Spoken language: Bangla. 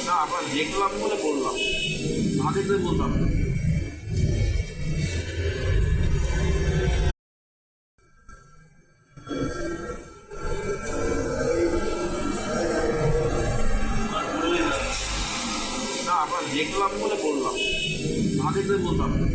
না, আপনার দেখলাম বলে বললাম, না দেখলে বলতাম না। না, আপনার দেখলাম বলে বললাম, না দেখলে বলতাম না।